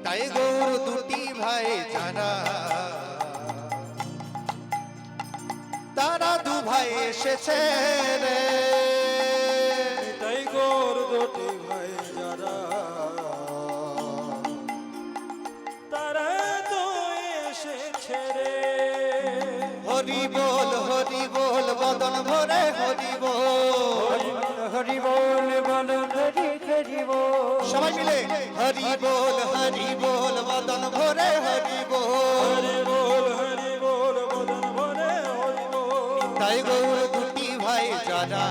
তাই গৌর দুটি ভাই যারা তারা দু ভাই এসেছে রে তাই গৌর দুটি ভাই যারা তারা তো এসেছে রে। হরি বল বদন ভরে হরি বল হরি বল বল হরি হরি বল সবাই মিলে হরি বল বদন ভরে হরি বল হরি বল বদন ভরে হরি বল। তাই গৌর দুটি ভাই যারা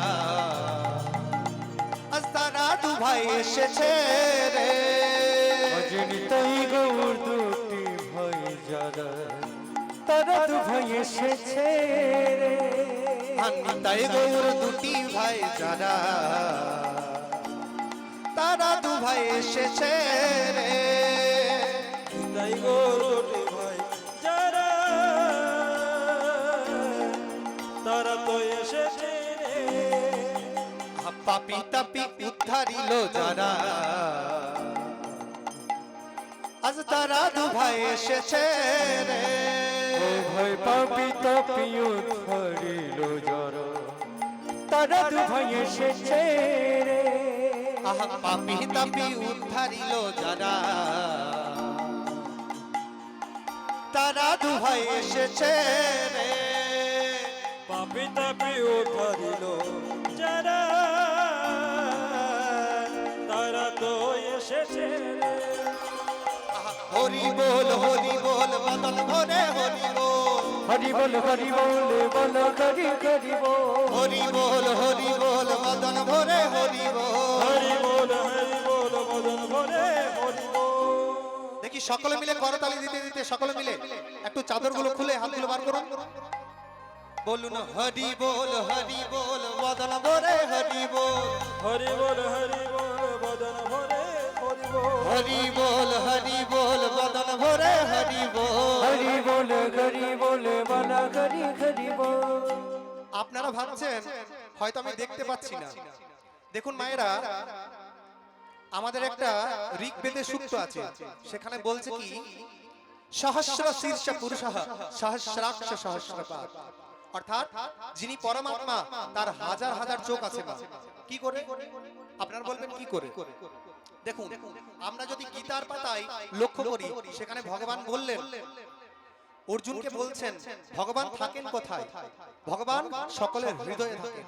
আজ তারা দু ভাই এসেছে রে তাই গৌর দুটি ভাই যারা তারা দু ভাই এসেছে রে। তাই গৌর দুটি ভাই যারা তারা দু ভাই এসেছে রে তাই গৌর দুটি ভাই যারা তারা তো এসেছে রে। পাপি তাপি উদ্ধারিল যারা আজ তারা দু ভাই এসেছে রে ও ভাই পাপি তাপি উদ্ধারিল যারা তারা দু ভাই এসেছে রে। আহা পাপি তাপি উদ্ধারিল যারা তারা দু ভাই এসেছে রে পাপি তাপি উদ্ধারিল যারা তারা তো এসেছে রে। হরি বল বদন ভরে হরি বল হরি বল বল হরি হরি বল হরি বল বদন ভরে হরি বল হরি বল বদন ভরে হরি বল। দেখি সকলে মিলে করতালি দিতে দিতে সকলে মিলে একটু চাদরগুলো খুলে হাতগুলো বার করুন বলুন হরি বল বদন ভরে হরি বল হরি বল বদন ভরে হরি বল হরি বল বদন ভরে হরি বল হরি বল বল হরি হরি বল। আপনারা ভাবছেন হয়তো আমি দেখতে পাচ্ছি না দেখুন মায়েরা আমাদের একটা ঋগ্বেদে সূক্ত আছে সেখানে বলছে কি সহস্র শীর্ষ পুরুষঃ সহস্রাক্ষ সহস্রপাদ অর্থাৎ যিনি পরমাত্মা তার হাজার হাজার চোখ আছে মা কি করে আপনারা বলবেন কি করে দেখুন আমরা যদি গীতার পাতায় লক্ষ্য করি সেখানে ভগবান বললেন অর্জুনকে বলছেন ভগবান থাকেন কোথায় ভগবান সকলের হৃদয়ে থাকেন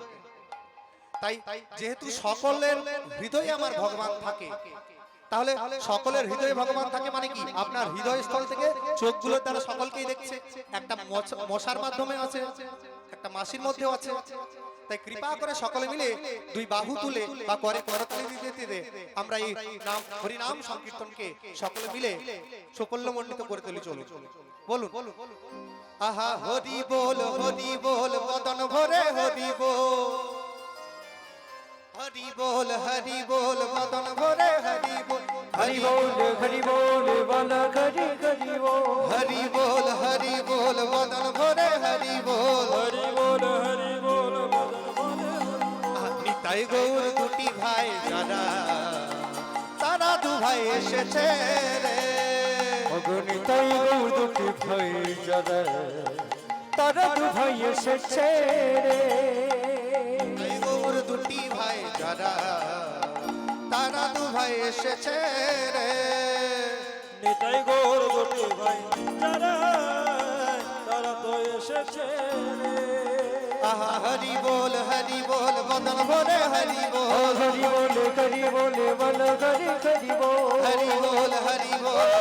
তাই যেহেতু সকলের হৃদয়ে আমার ভগবান থাকে তাহলে সকলের হৃদয়ে ভগবান থাকে মানে কি আপনার হৃদয়স্থল থেকে চোখগুলো তারা সকলকেই দেখছে একটা মশার মাধ্যমে আছে একটা মাসির মধ্যেও আছে তাই কৃপা করে সকলে মিলে দুই বাহু তুলে বা করে করতালি দিতে দিতে আমরা এই নাম হরি নাম সংকীর্তনকে সকলে মিলে সকল্যমণ্ডিত করে তুলি চলুন বলুন আহা হরি বল বদন ভরে হরি বল হরি বল বদন ভরে হরি বল হরি বল বল হরি হরি বল হরি বল বদন ভরে হরি বল হরি বল বদন ভরে নিতাই গৌর দুটি ভাই যারা তারা দু ভাই এসেছে রে অগণিতাই গৌর দুটি ভাই যারা তারা দু ভাই এসেছে রে নিতাই গৌর দুটি ভাই যারা তারা দু ভাই এসেছে রে নিতাই গৌর দুটি ভাই যারা তারা তো এসেছে রে আহা হরি বল বদন ভরে হরি বল হরি বল বল হরি হরি বল হরি বল